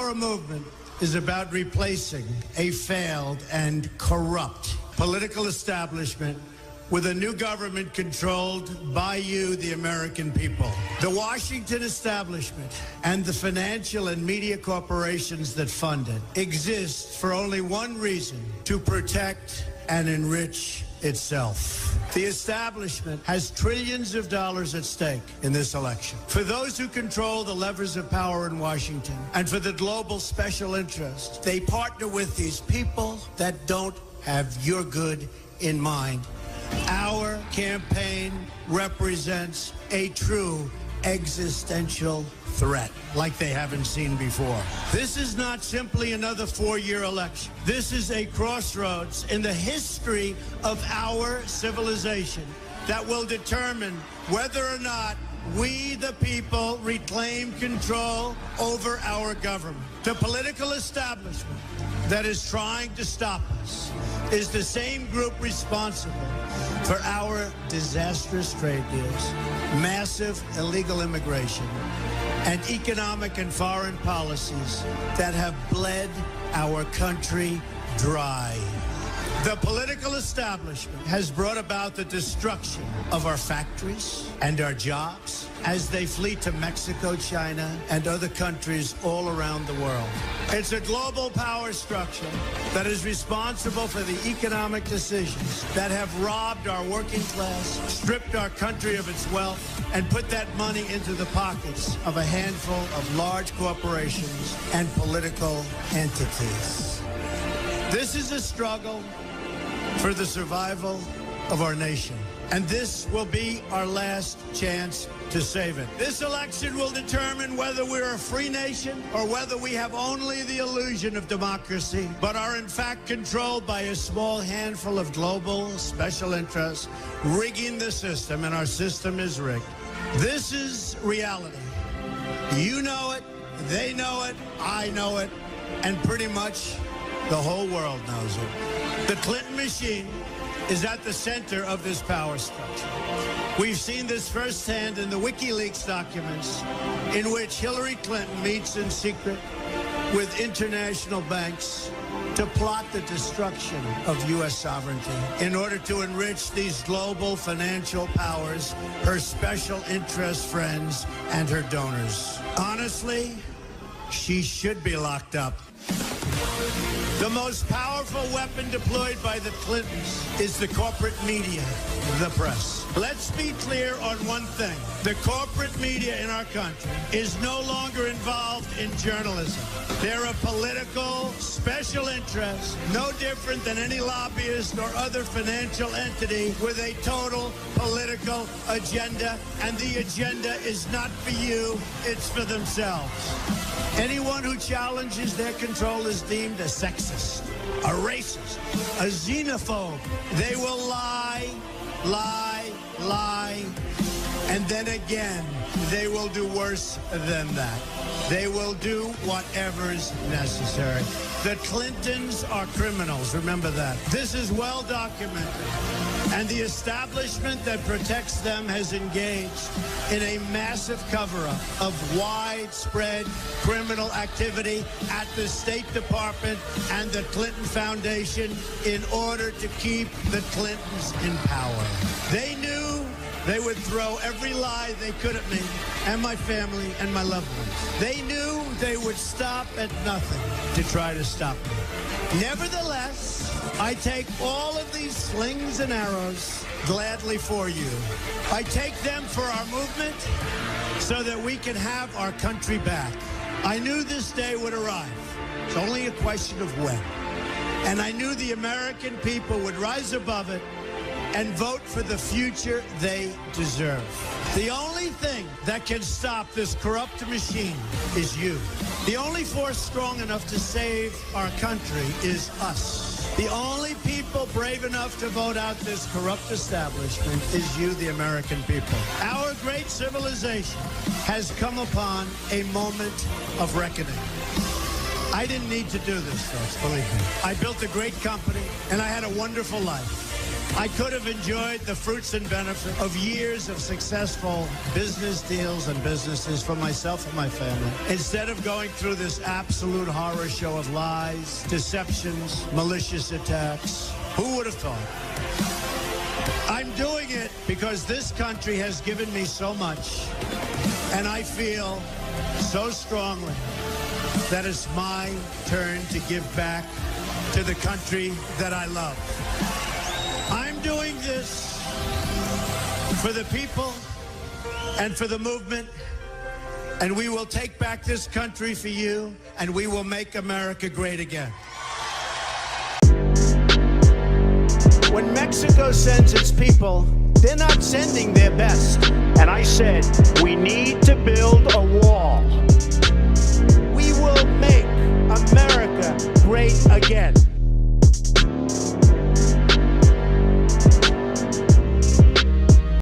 Our movement is about replacing a failed and corrupt political establishment with a new government controlled by you, the American people. The Washington establishment and the financial and media corporations that fund it exist for only one reason: to protect and enrich itself. The establishment has trillions of dollars at stake in this election. For those who control the levers of power in Washington and for the global special interests, they partner with these people that don't have your good in mind. Our campaign represents a true existential threat like they haven't seen before. This is not simply another four-year election. This is a crossroads in the history of our civilization that will determine whether or not we, the people, reclaim control over our government. The political establishment that is trying to stop us is the same group responsible for our disastrous trade deals, massive illegal immigration, and economic and foreign policies that have bled our country dry. The political establishment has brought about the destruction of our factories and our jobs as they flee to Mexico, China, and other countries all around the world. It's a global power structure that is responsible for the economic decisions that have robbed our working class, stripped our country of its wealth, and put that money into the pockets of a handful of large corporations and political entities. This is a struggle for the survival of our nation. And this will be our last chance to save it. This election will determine whether we're a free nation or whether we have only the illusion of democracy, but are in fact controlled by a small handful of global special interests rigging the system, and our system is rigged. This is reality. You know it, they know it, I know it, and pretty much the whole world knows it. The Clinton machine is at the center of this power structure. We've seen this firsthand in the WikiLeaks documents, in which Hillary Clinton meets in secret with international banks to plot the destruction of U.S. sovereignty in order to enrich these global financial powers, her special interest friends, and her donors. Honestly, she should be locked up. The most powerful weapon deployed by the Clintons is the corporate media, the press. Let's be clear on one thing. The corporate media in our country is no longer involved in journalism. They're a political special interest, no different than any lobbyist or other financial entity with a total political agenda, and the agenda is not for you, it's for themselves. Anyone who challenges their control is deemed a sexist, a racist, a xenophobe. They will lie, lie, lie, and then again, they will do worse than that. They will do whatever's necessary. The Clintons are criminals, remember that. This is well documented. And the establishment that protects them has engaged in a massive cover-up of widespread criminal activity at the State Department and the Clinton Foundation in order to keep the Clintons in power. They knew they would throw every lie they could at me and my family and my loved ones. They knew they would stop at nothing to try to stop me. Nevertheless, I take all of these slings and arrows gladly for you. I take them for our movement so that we can have our country back. I knew this day would arrive. It's only a question of when. And I knew the American people would rise above it and vote for the future they deserve. The only thing that can stop this corrupt machine is you. The only force strong enough to save our country is us. The only people brave enough to vote out this corrupt establishment is you, the American people. Our great civilization has come upon a moment of reckoning. I didn't need to do this, folks, believe me. I built a great company, and I had a wonderful life. I could have enjoyed the fruits and benefits of years of successful business deals and businesses for myself and my family, instead of going through this absolute horror show of lies, deceptions, malicious attacks. Who would have thought? I'm doing it because this country has given me so much, and I feel so strongly that it's my turn to give back to the country that I love. I'm doing this for the people and for the movement, and we will take back this country for you, and we will make America great again. When Mexico sends its people, they're not sending their best. And I said, we need to build a wall. We will make America great again.